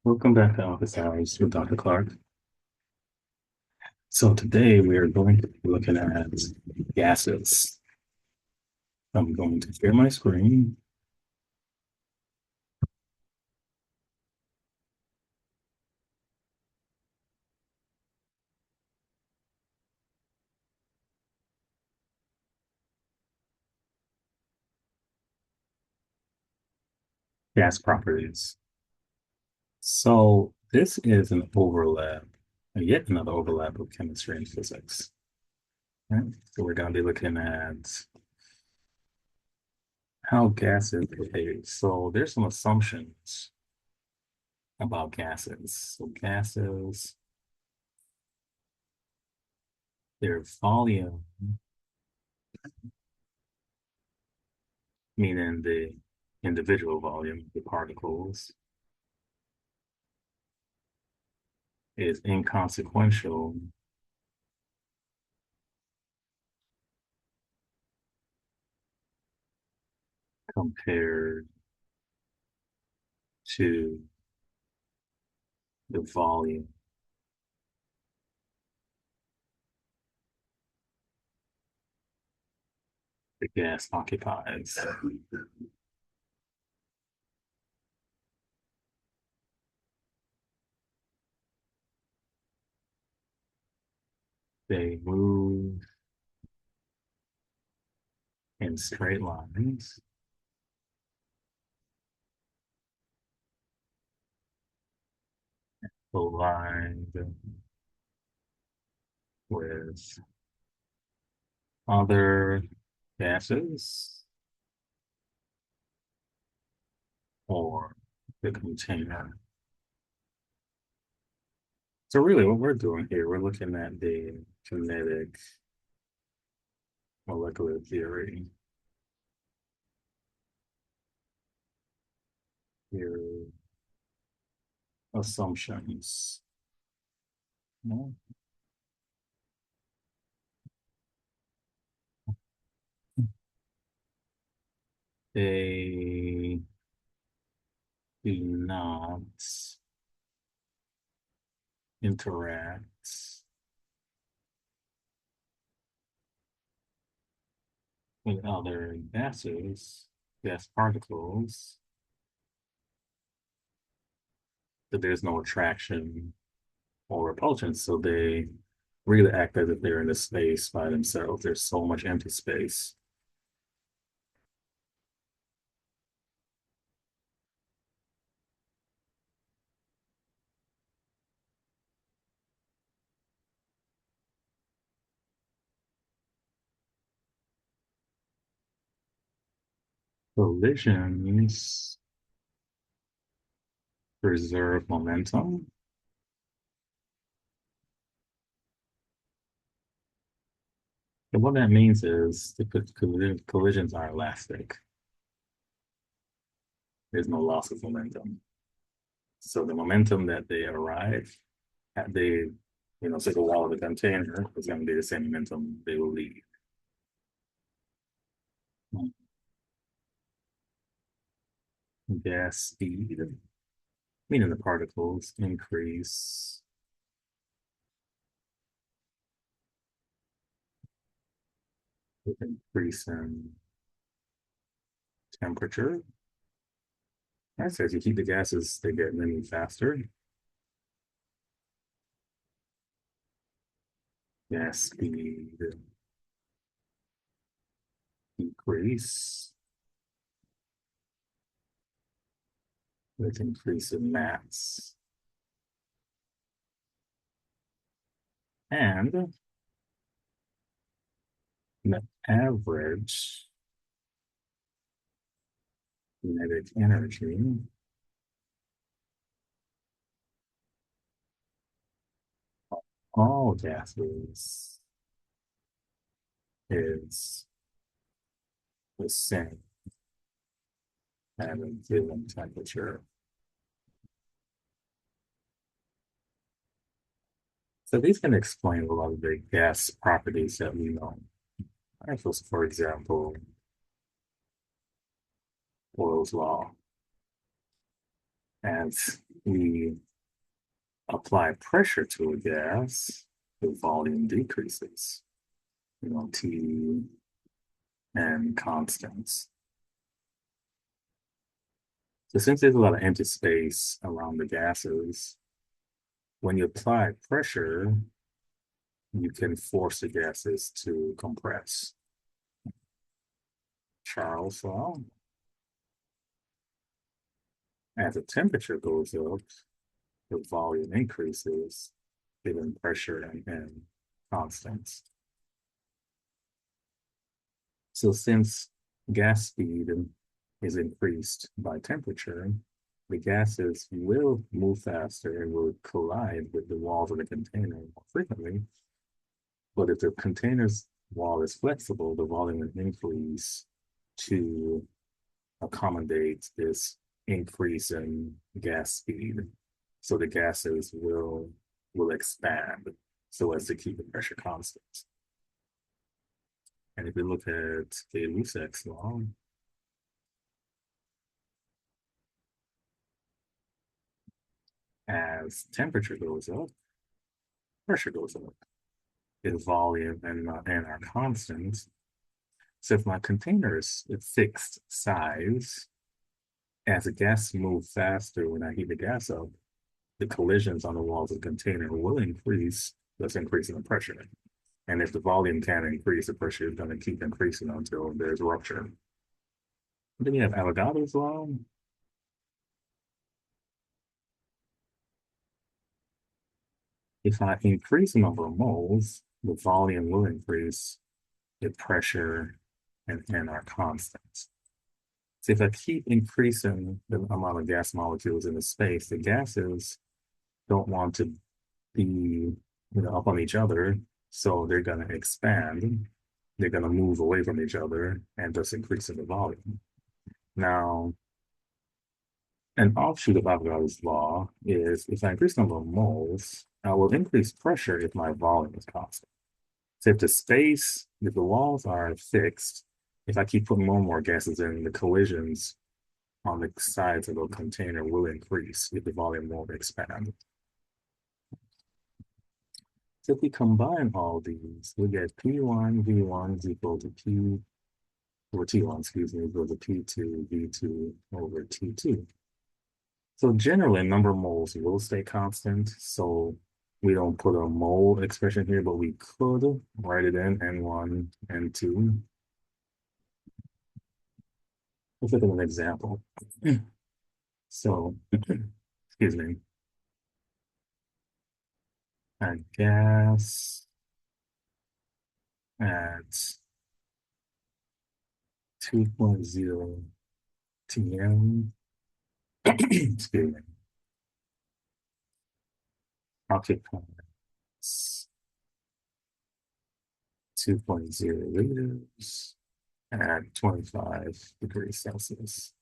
Welcome back to Office Hours with Dr. Clark. So today we are going to be looking at gases. I'm going to share my screen. Gas properties. So this is an overlap, yet another overlap of chemistry and physics. Right? So we're going to be looking at how gases behave. So there's some assumptions about gases. So gases, their volume, meaning the individual volume of the particles, is inconsequential compared to the volume the gas occupies. They move in straight lines aligned with other gases or the container. So really what we're doing here, we're looking at the kinetic molecular theory. Here, assumptions. No? They do not interact with other gases, gas particles, that there's no attraction or repulsion. So they really act as if they're in a space by themselves. There's so much empty space. Collisions preserve momentum. And what that means is the collisions are elastic. There's no loss of momentum. So the momentum that they arrive at, say the wall of the container is going to be the same momentum they will leave. Gas speed, meaning the particles increase with increase in temperature. That says you keep the gases, they get moving faster. Gas speed decrease with increase in mass. And the average kinetic energy of all gases is the same at a given temperature. So these can explain a lot of the gas properties that we know. So, for example, Boyle's law. And we apply pressure to a gas, the volume decreases. T and constants. So since there's a lot of empty space around the gases, when you apply pressure, you can force the gases to compress. Charles law. As the temperature goes up, the volume increases, given pressure and constants. So since gas speed is increased by temperature, the gases will move faster and will collide with the walls of the container more frequently. But if the container's wall is flexible, the volume will increase to accommodate this increase in gas speed. So the gases will expand so as to keep the pressure constant. And if we look at Gay-Lussac's law, as temperature goes up, pressure goes up. If volume and are constant, so if my container is a fixed size, as the gas moves faster when I heat the gas up, the collisions on the walls of the container will increase, thus increasing the pressure. And if the volume can increase, the pressure is going to keep increasing until there's rupture. Then you have Avogadro's law. If I increase the number of moles, the volume will increase, the pressure and are constant. So if I keep increasing the amount of gas molecules in the space, the gases don't want to be up on each other, so they're going to expand. They're going to move away from each other and thus increasing the volume. Now, an offshoot of Avogadro's law is if I increase the number of moles, I will increase pressure if my volume is constant. So if the walls are fixed, if I keep putting more and more gases in, the collisions on the sides of the container will increase if the volume won't expand. So if we combine all these, we get P1, V1 is equal to P, or T1, excuse me, equal to P2, V2 over T2. So generally, number of moles will stay constant. So we don't put a mole expression here, but we could write it in N1, N2. Let's look at an example. So, excuse me. A gas at 2.0 TM, excuse me, occupies 2.0 liters at 25 degrees Celsius.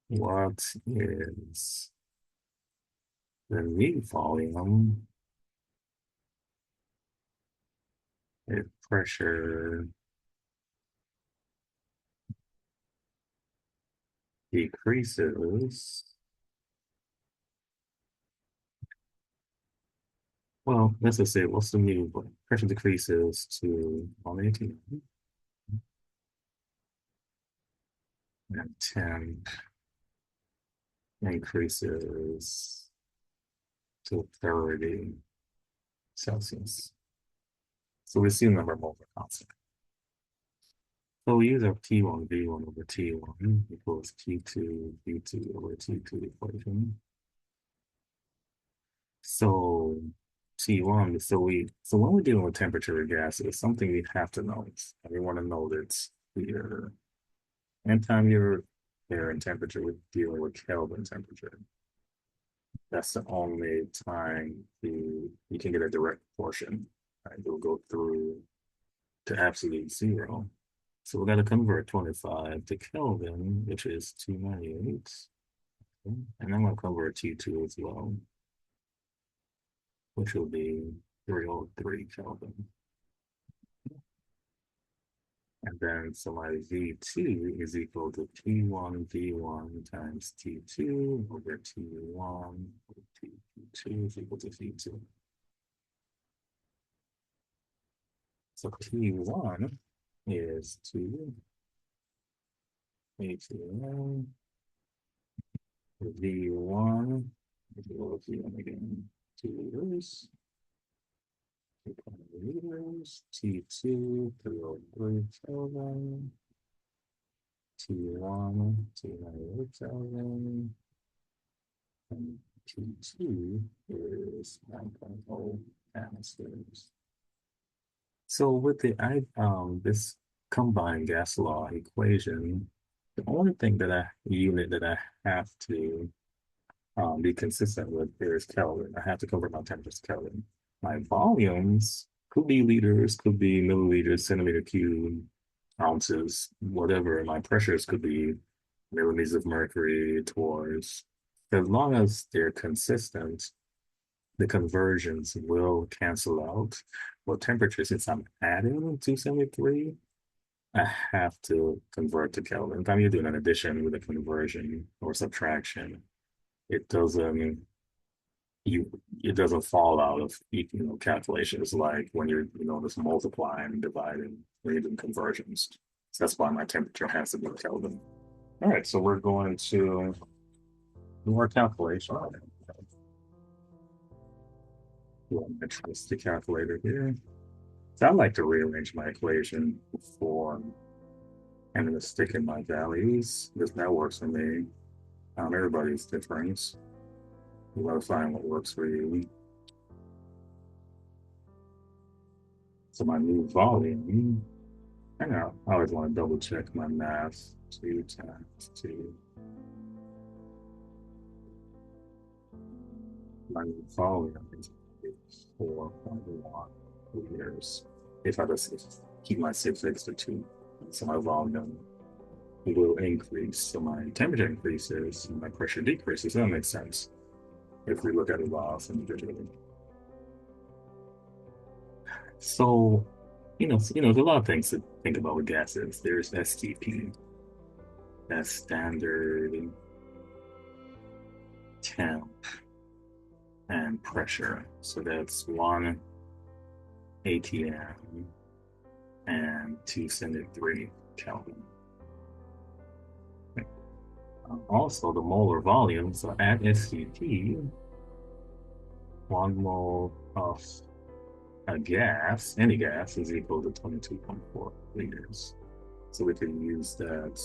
What is the neat volume if pressure decreases? Well, let's just say what's the mean pressure decreases to 118 and 10 increases to 30 Celsius. So we see the number of moles are constant. So we use our T1 V1 over T1 equals T2 V2 over T2 equation. So T1, so when we're dealing with temperature of gases, something we have to know. And we want to know that here, anytime you're there in temperature, we're dealing with Kelvin temperature. That's the only time you can get a direct proportion. Right? It'll go through to absolute zero. So we're going to convert 25 to Kelvin, which is 298. And I'm going to convert T2 as well, which will be 303 Kelvin. And then so my V2 is equal to T1 V1 times T2 over T1 over T2 is equal to V2. So T1 is 2 ATM V1 is equal to V1 again, 2 liters. 2 liters, T2, 303 Kelvin, T1, 298 and T2 is 9.0 atmospheres. So with the this combined gas law equation, the only thing that unit that I have to be consistent with is Kelvin. I have to convert my temperatures to Kelvin. My volumes could be liters, could be milliliters, centimeter cube, ounces, whatever. My pressures could be millimeters of mercury, torrs. As long as they're consistent, the conversions will cancel out. Well, temperature, since I'm adding 273, I have to convert to Kelvin. If I'm doing an addition with a conversion or subtraction, it doesn't it doesn't fall out of calculations like when you're just multiplying and dividing when you're doing conversions. So that's why my temperature has to be Kelvin. All right, so we're going to do our calculation. We'll mention the calculator here. So I like to rearrange my equation before and then stick in my values because that works for me. Everybody's different. You gotta find what works for you. So my new volume, I know I always want to double check my math. 2 times 2. My new volume is 4.1 liters. If I just keep my sig fixed to 2, so my volume will increase. So my temperature increases and my pressure decreases. That makes sense if we look at it laws individually. So, there's a lot of things to think about with gases. There's STP, that's standard temp and pressure. So that's 1 ATM and 273 Kelvin. Also, the molar volume. So at STP, 1 mole of a gas, any gas, is equal to 22.4 liters. So we can use that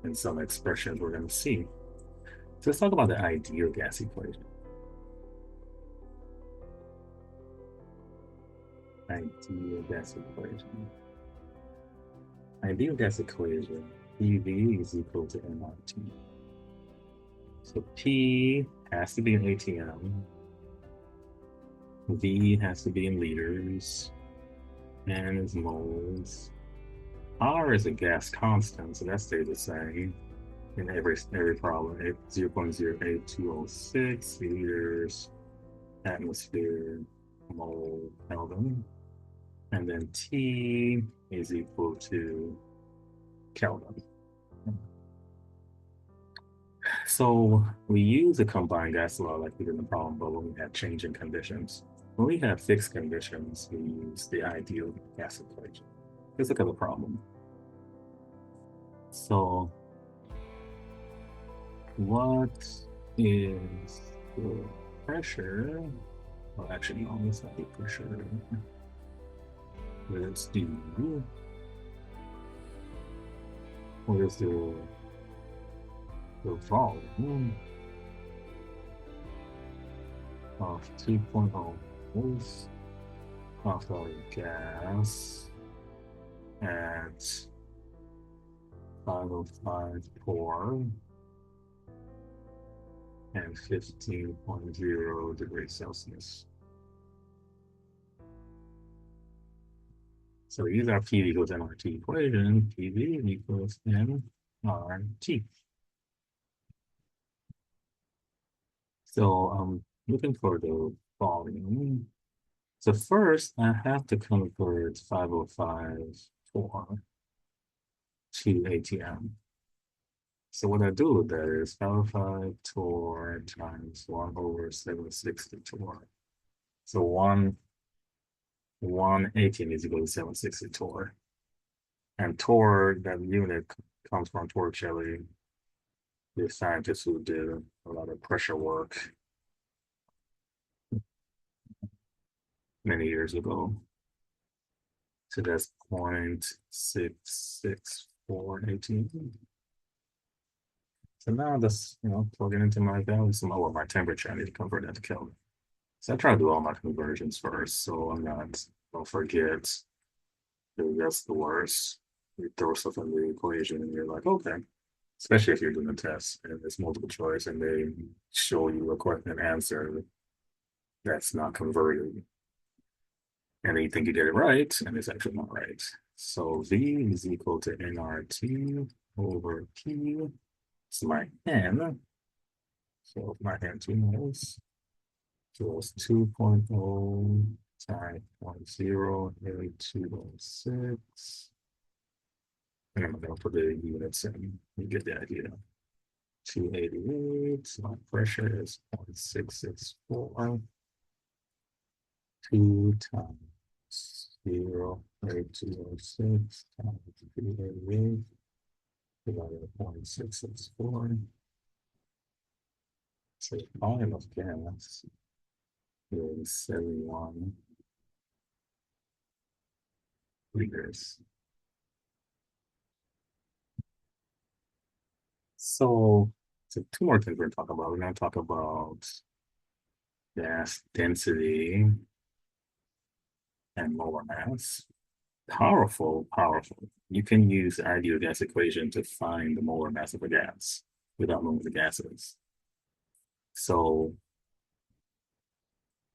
in some expressions we're going to see. So let's talk about the ideal gas equation. Ideal gas equation. Ideal gas equation, PV is equal to nRT. So P has to be in ATM, V has to be in liters, N is moles. R is a gas constant, so that stays the same in every problem. 0.08206 liters, atmosphere, mole, Kelvin. And then T is equal to Kelvin. So we use a combined gas law like we did in the problem, but when we have changing conditions. When we have fixed conditions, we use the ideal gas equation. Let's look at the problem. So what is the pressure? Well, actually, no, it's not the pressure. Let's do what is the volume of 2.0 moles of our gas at 505 pour and 15.0 degrees Celsius. So we use our PV equals nRT equation. PV equals nRT. So I'm looking for the volume. So first, I have to convert 505 4 to ATM. So what I do with that is alpha torr times 1 over 760 torr. So one ATM is equal to 760 torr. And torr, that unit comes from Torricelli, the scientist who did a lot of pressure work many years ago. So that's 0.66418. So now that's, plugging into my values, my temperature, I need to convert that to Kelvin. So I try to do all my conversions first, so don't forget, that's the worst. You throw stuff in the equation and you're like, okay. Especially if you're doing a test and it's multiple choice and they show you a question and answer that's not converted. And then you think you did it right, and it's actually not right. So V is equal to nRT over P. It's my N. So my N2 moles. So it's 2.0 times 0.08206. And I'm going to put the units in. You get the idea. 288. My pressure is 0.664. 2 times 0.8206 times 288 divided by 0.664. So volume of gas is 71 liters. So two more things we're going to talk about. We're going to talk about gas density and molar mass. Powerful, powerful. You can use the ideal gas equation to find the molar mass of a gas without knowing the gases. So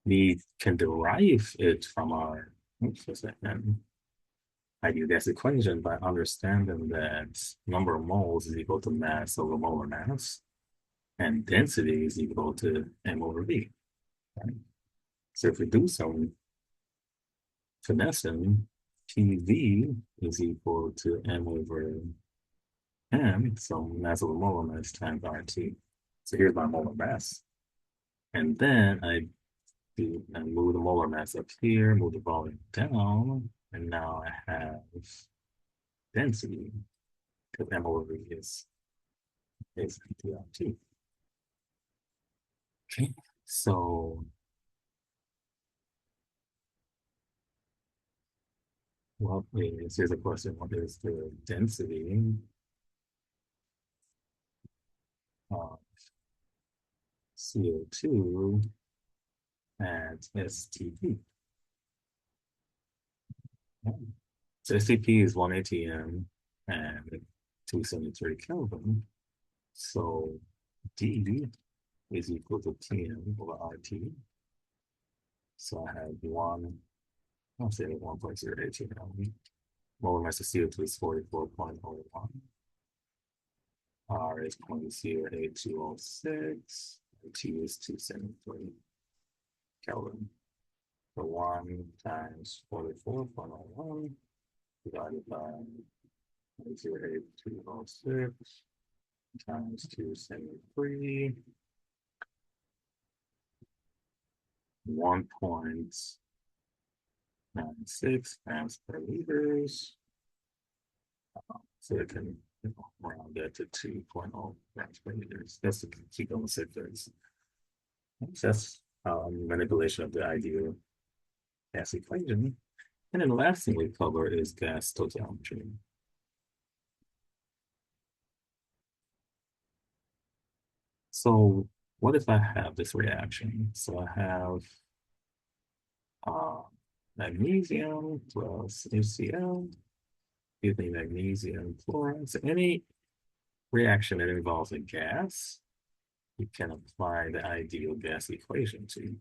we can derive it from our ideal gas equation by understanding that number of moles is equal to mass over molar mass, and density is equal to M over V. Right? So if we do some finessing, PV is equal to M over M, so mass over molar mass times RT. So here's my molar mass. And then I move the molar mass up here, move the volume down, and now I have density, because M over V is DRT. Okay, so here's a question: what is the density of CO2 at STP? So STP is 1 ATM and 273 Kelvin. So D is equal to Tm over RT. So I have I'll say 1.082 Kelvin. Molar mass of CO2 is 44.01. R is 0.08206. T is 273 Kelvin. So 1 times 44.01 divided by 0.08206 times 273. 1.96 grams per liters. So it can round that to 2.0 grams per liters. That's the keep on the safe days. That's manipulation of the ideal gas equation. And then the last thing we cover is gas stoichiometry. So what if I have this reaction? So I have magnesium plus HCl, give me magnesium chloride. So any reaction that involves a gas, you can apply the ideal gas equation to.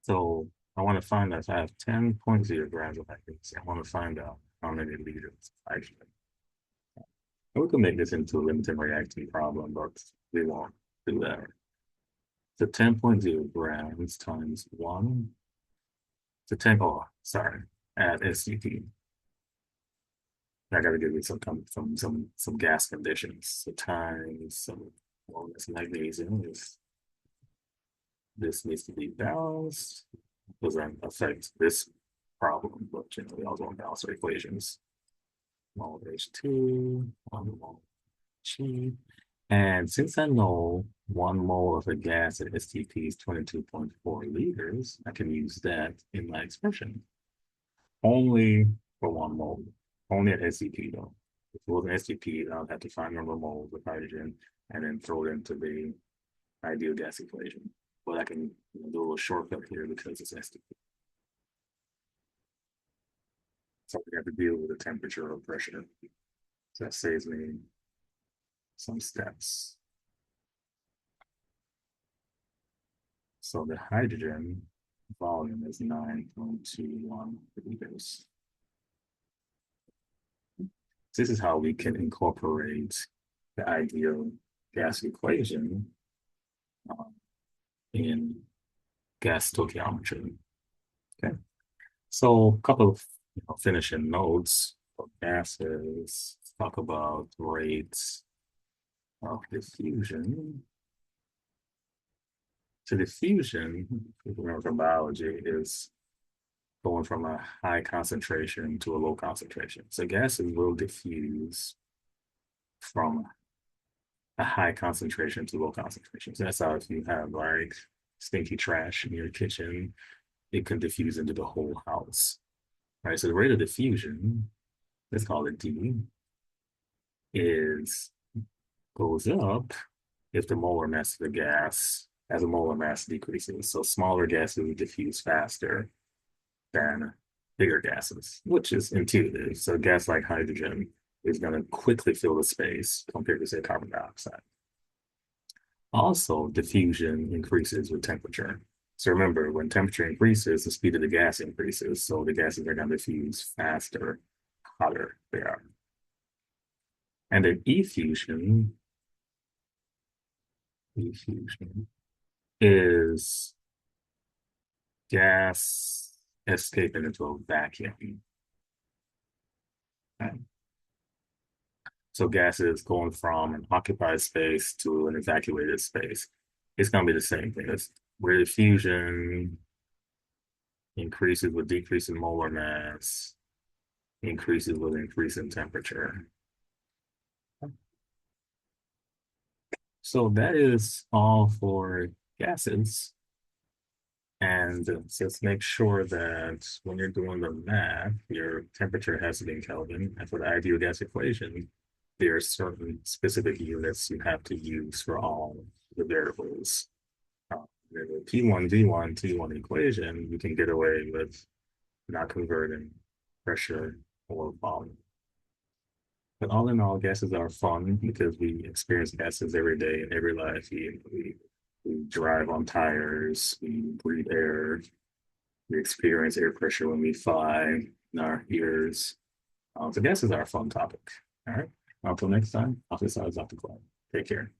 So I want to find out if I have 10.0 grams of magnesium. I want to find out how many liters actually. And we can make this into a limited reacting problem, but we won't do that. So 10.0 grams times 1 to temp. Oh, sorry, at STP. I got to give you some gas conditions. So times some well, this magnesium is this needs to be balanced. Doesn't affect this problem, but we also want to balance our equations. Mole of H2, 1 mole G. And since I know 1 mole of a gas at STP is 22.4 liters, I can use that in my expression. Only for 1 mole. Only at STP though. If it was an STP, I'll have to find number of moles of hydrogen and then throw it into the ideal gas equation. But I can do a little shortcut here because it's STP. So we have to deal with the temperature or pressure. So that saves me some steps. So the hydrogen volume is 9.21 liters. This is how we can incorporate the ideal gas equation in gas stoichiometry. Okay, so a couple of finishing notes for gases. Let's talk about rates of diffusion. So diffusion, if you remember from biology, is going from a high concentration to a low concentration. So gases will diffuse from a high concentration to low concentration. So that's how if you have like stinky trash in your kitchen, it can diffuse into the whole house. Right. So the rate of diffusion, let's call it D, is goes up if the molar mass of the gas as a molar mass decreases. So smaller gases diffuse faster than bigger gases, which is intuitive. So gas like hydrogen is going to quickly fill the space compared to, say, carbon dioxide. Also, diffusion increases with temperature. So remember, when temperature increases, the speed of the gas increases. So the gases are going to diffuse faster, hotter they are. And then effusion is gas escaping into a vacuum. Okay. So gas is going from an occupied space to an evacuated space. It's going to be the same thing. It's where diffusion increases with decrease in molar mass, increases with increase in temperature. So that is all for gases. And just make sure that when you're doing the math, your temperature has to be in Kelvin. And for the ideal gas equation, there are certain specific units you have to use for all the variables. The P1, V1, T1 equation, you can get away with not converting pressure or volume. But all in all, gases are fun because we experience gases every day in every life. We drive on tires, we breathe air, we experience air pressure when we fly in our ears. So gases are a fun topic. All right. Until next time, Office Hours Dr. Clark. Take care.